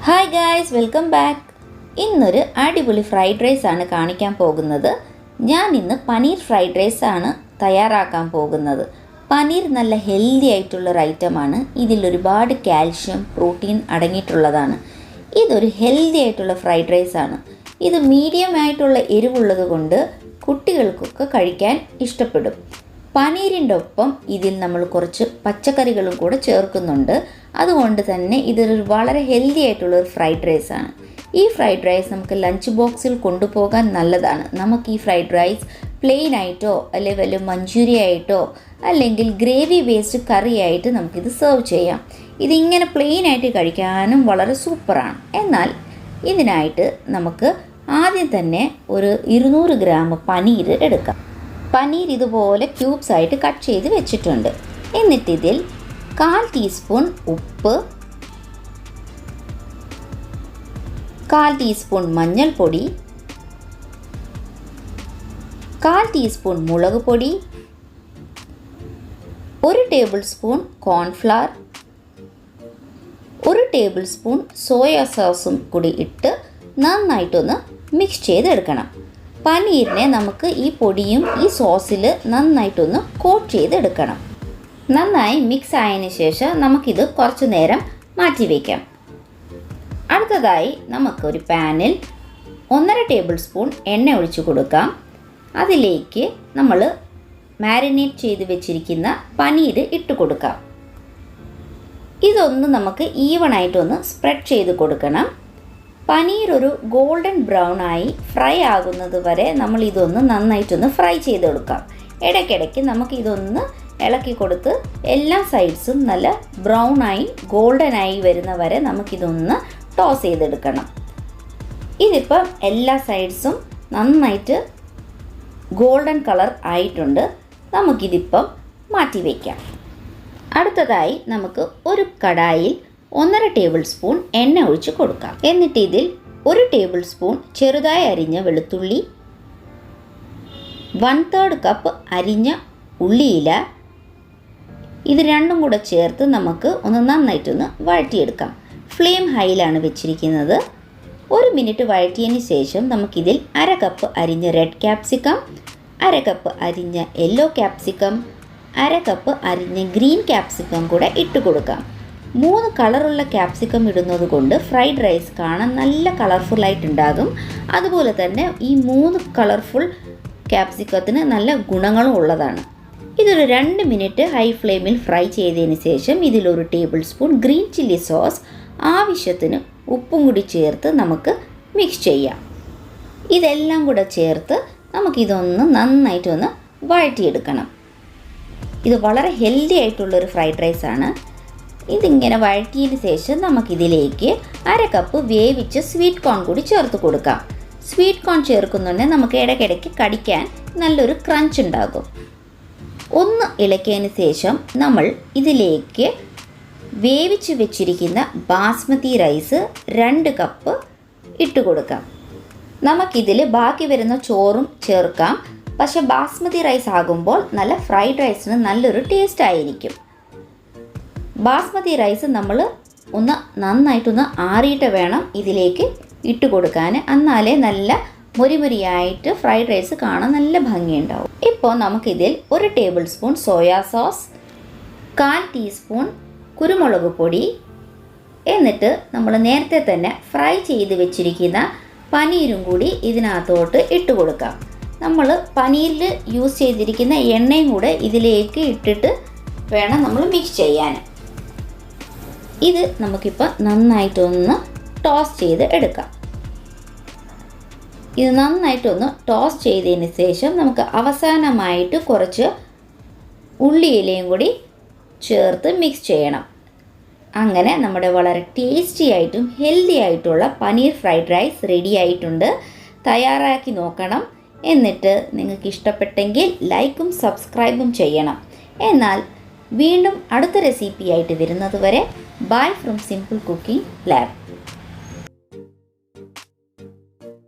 Hi guys, welcome back. ഇന്നൊരു അടിപൊളി fried rice ആണ് കാണിക്കാൻ പോകുന്നത്. ഞാൻ ഇന്ന് പനീർ ഫ്രൈഡ് റൈസ് ആണ് തയ്യാറാക്കാൻ പോകുന്നത്. പനീർ നല്ല ഹെൽത്തി ആയിട്ടുള്ളൊരു ഐറ്റമാണ്. ഇതിൽ ഒരുപാട് കാൽഷ്യം, പ്രോട്ടീൻ അടങ്ങിയിട്ടുള്ളതാണ്. ഇതൊരു ഹെൽത്തി ആയിട്ടുള്ള ഫ്രൈഡ് റൈസ് ആണ്. ഇത് മീഡിയം ആയിട്ടുള്ള എരിവുള്ളത് കൊണ്ട് കുട്ടികൾക്കൊക്കെ കഴിക്കാൻ ഇഷ്ടപ്പെടും. പനീരിൻ്റെ ഒപ്പം ഇതിൽ നമ്മൾ കുറച്ച് പച്ചക്കറികളും കൂടെ ചേർക്കുന്നുണ്ട്. അതുകൊണ്ട് തന്നെ ഇതൊരു വളരെ ഹെൽത്തി ആയിട്ടുള്ളൊരു ഫ്രൈഡ് റൈസാണ്. ഈ ഫ്രൈഡ് റൈസ് നമുക്ക് ലഞ്ച് ബോക്സിൽ കൊണ്ടുപോകാൻ നല്ലതാണ്. നമുക്ക് ഈ ഫ്രൈഡ് റൈസ് പ്ലെയിൻ ആയിട്ടോ അല്ലെങ്കിൽ വല്ല മഞ്ചൂരിയ ആയിട്ടോ അല്ലെങ്കിൽ ഗ്രേവി ബേസ്ഡ് കറി ആയിട്ട് നമുക്കിത് സെർവ് ചെയ്യാം. ഇതിങ്ങനെ പ്ലെയിൻ ആയിട്ട് കഴിക്കാനും വളരെ സൂപ്പറാണ്. എന്നാൽ ഇതിനായിട്ട് നമുക്ക് ആദ്യം തന്നെ ഒരു 200 ഗ്രാം പനീർ എടുക്കാം. പനീർ ഇതുപോലെ ക്യൂബ്സ് ആയിട്ട് കട്ട് ചെയ്ത് വെച്ചിട്ടുണ്ട്. എന്നിട്ടിതിൽ 1/4 ടീസ്പൂൺ ഉപ്പ്, 1/4 ടീസ്പൂൺ മഞ്ഞൾപ്പൊടി, 1/4 ടീസ്പൂൺ മുളക് പൊടി, 1 table spoon cornflour, 1 table spoon soya സോസും കൂടി ഇട്ട് നന്നായിട്ടൊന്ന് മിക്സ് ചെയ്തെടുക്കണം. പനീരിനെ നമുക്ക് ഈ പൊടിയും ഈ സോസിൽ നന്നായിട്ടൊന്ന് കോട്ട് ചെയ്തെടുക്കണം. നന്നായി മിക്സ് ആയതിന് ശേഷം നമുക്കിത് കുറച്ച് നേരം മാറ്റി വയ്ക്കാം. അടുത്തതായി നമുക്കൊരു പാനിൽ 1.5 ടേബിൾ സ്പൂൺ എണ്ണ ഒഴിച്ച് കൊടുക്കാം. അതിലേക്ക് നമ്മൾ മാരിനേറ്റ് ചെയ്ത് വെച്ചിരിക്കുന്ന പനീർ ഇട്ട് കൊടുക്കാം. ഇതൊന്ന് നമുക്ക് ഈവണായിട്ടൊന്ന് സ്പ്രെഡ് ചെയ്ത് കൊടുക്കണം. പനീർ ഒരു ഗോൾഡൻ ബ്രൗൺ ആയി ഫ്രൈ ആകുന്നത് വരെ നമ്മൾ ഇതൊന്ന് നന്നായിട്ടൊന്ന് ഫ്രൈ ചെയ്തെടുക്കാം. ഇടയ്ക്കിടയ്ക്ക് നമുക്ക് ഇതൊന്ന് ഇളക്കി കൊടുത്ത് എല്ലാ സൈഡ്സും നല്ല ബ്രൗൺ ആയി ഗോൾഡൻ ആയി വരുന്ന വരെ നമുക്കിതൊന്ന് ടോസ് ചെയ്തെടുക്കണം. ഇതിപ്പം എല്ലാ സൈഡ്സും നന്നായിട്ട് ഗോൾഡൻ കളർ ആയിട്ടുണ്ട്. നമുക്കിതിപ്പം മാറ്റി വയ്ക്കാം. അടുത്തതായി നമുക്ക് ഒരു കടായിൽ 1.5 ടേബിൾ സ്പൂൺ എണ്ണ ഒഴിച്ച് കൊടുക്കാം. എന്നിട്ട് ഇതിൽ 1 ടേബിൾ സ്പൂൺ ചെറുതായി അരിഞ്ഞ വെളുത്തുള്ളി, 1/3 കപ്പ് അരിഞ്ഞ ഉള്ളിയില, ഇത് രണ്ടും കൂടെ ചേർത്ത് നമുക്ക് ഒന്ന് നന്നായിട്ടൊന്ന് വഴറ്റിയെടുക്കാം. ഫ്ലെയിം ഹൈയിലാണ് വെച്ചിരിക്കുന്നത്. 1 മിനിറ്റ് വഴറ്റിയതിന് ശേഷം നമുക്കിതിൽ 1/2 കപ്പ് അരിഞ്ഞ റെഡ് ക്യാപ്സിക്കം, 1/2 കപ്പ് അരിഞ്ഞ യെല്ലോ ക്യാപ്സിക്കം, 1/2 കപ്പ് അരിഞ്ഞ ഗ്രീൻ ക്യാപ്സിക്കം കൂടെ ഇട്ട് കൊടുക്കാം. 3 കളറുള്ള ക്യാപ്സിക്കം ഇടുന്നത് കൊണ്ട് ഫ്രൈഡ് റൈസ് കാണാൻ നല്ല കളർഫുള്ളായിട്ടുണ്ടാകും. അതുപോലെ തന്നെ ഈ 3 കളർഫുൾ ക്യാപ്സിക്കത്തിന് നല്ല ഗുണങ്ങളും ഉള്ളതാണ്. ഇതൊരു 2 മിനിറ്റ് ഹൈ ഫ്ലെയിമിൽ ഫ്രൈ ചെയ്തതിന് ശേഷം ഇതിലൊരു table spoon green chilli sauce, ആവശ്യത്തിന് ഉപ്പും കൂടി ചേർത്ത് നമുക്ക് മിക്സ് ചെയ്യാം. ഇതെല്ലാം കൂടെ ചേർത്ത് നമുക്കിതൊന്ന് നന്നായിട്ടൊന്ന് വഴറ്റിയെടുക്കണം. ഇത് വളരെ ഹെൽത്തി ആയിട്ടുള്ളൊരു ഫ്രൈഡ് റൈസാണ്. ഇതിങ്ങനെ വഴറ്റിയതിന് ശേഷം നമുക്കിതിലേക്ക് 1/2 കപ്പ് വേവിച്ച് സ്വീറ്റ് കോൺ കൂടി ചേർത്ത് കൊടുക്കാം. സ്വീറ്റ് കോൺ ചേർക്കുന്നുണ്ടെങ്കിൽ നമുക്ക് ഇടയ്ക്കിടയ്ക്ക് കടിക്കാൻ നല്ലൊരു ക്രഞ്ച് ഉണ്ടാകും. ഒന്ന് ഇളക്കിയതിന് ശേഷം നമ്മൾ ഇതിലേക്ക് വേവിച്ച് വെച്ചിരിക്കുന്ന ബാസ്മതി റൈസ് 2 കപ്പ് ഇട്ട് കൊടുക്കാം. നമുക്കിതിൽ ബാക്കി വരുന്ന ചോറും ചേർക്കാം. പക്ഷേ ബാസ്മതി റൈസ് ആകുമ്പോൾ നല്ല ഫ്രൈഡ് റൈസിന് നല്ലൊരു ടേസ്റ്റ് ആയിരിക്കും. ബാസ്മതി റൈസ് നമ്മൾ ഒന്ന് നന്നായിട്ടൊന്ന് ആറിയിട്ട് വേണം ഇതിലേക്ക് ഇട്ട് കൊടുക്കാൻ. എന്നാലേ നല്ല മൊരിമൊരിയായിട്ട് ഫ്രൈഡ് റൈസ് കാണാൻ നല്ല ഭംഗിയുണ്ടാവും. ഇപ്പോൾ നമുക്കിതിൽ 1 table spoon soya sauce, 1/4 teaspoon കുരുമുളക് പൊടി, എന്നിട്ട് നമ്മൾ നേരത്തെ തന്നെ ഫ്രൈ ചെയ്ത് വെച്ചിരിക്കുന്ന പനീരും കൂടി ഇതിനകത്തോട്ട് ഇട്ട് കൊടുക്കാം. നമ്മൾ പനീരിൽ യൂസ് ചെയ്തിരിക്കുന്ന എണ്ണയും കൂടെ ഇതിലേക്ക് ഇട്ടിട്ട് വേണം നമ്മൾ മിക്സ് ചെയ്യാൻ. ഇത് നമുക്കിപ്പോൾ നന്നായിട്ടൊന്ന് ടോസ് ചെയ്ത് എടുക്കാം. ഇത് നന്നായിട്ടൊന്ന് ടോസ് ചെയ്തതിന് ശേഷം നമുക്ക് അവസാനമായിട്ട് കുറച്ച് ഉള്ളിയിലയും കൂടി ചേർത്ത് മിക്സ് ചെയ്യണം. അങ്ങനെ നമ്മുടെ വളരെ ടേസ്റ്റി ആയിട്ടും ഹെൽത്തി ആയിട്ടുള്ള പനീർ ഫ്രൈഡ് റൈസ് റെഡി ആയിട്ടുണ്ട്. തയ്യാറാക്കി നോക്കണം. എന്നിട്ട് നിങ്ങൾക്ക് ഇഷ്ടപ്പെട്ടെങ്കിൽ ലൈക്കും സബ്സ്ക്രൈബും ചെയ്യണം. എന്നാൽ വീണ്ടും അടുത്ത റെസിപ്പിയായിട്ട് വരുന്നത് വരെ bye from simple cooking lab.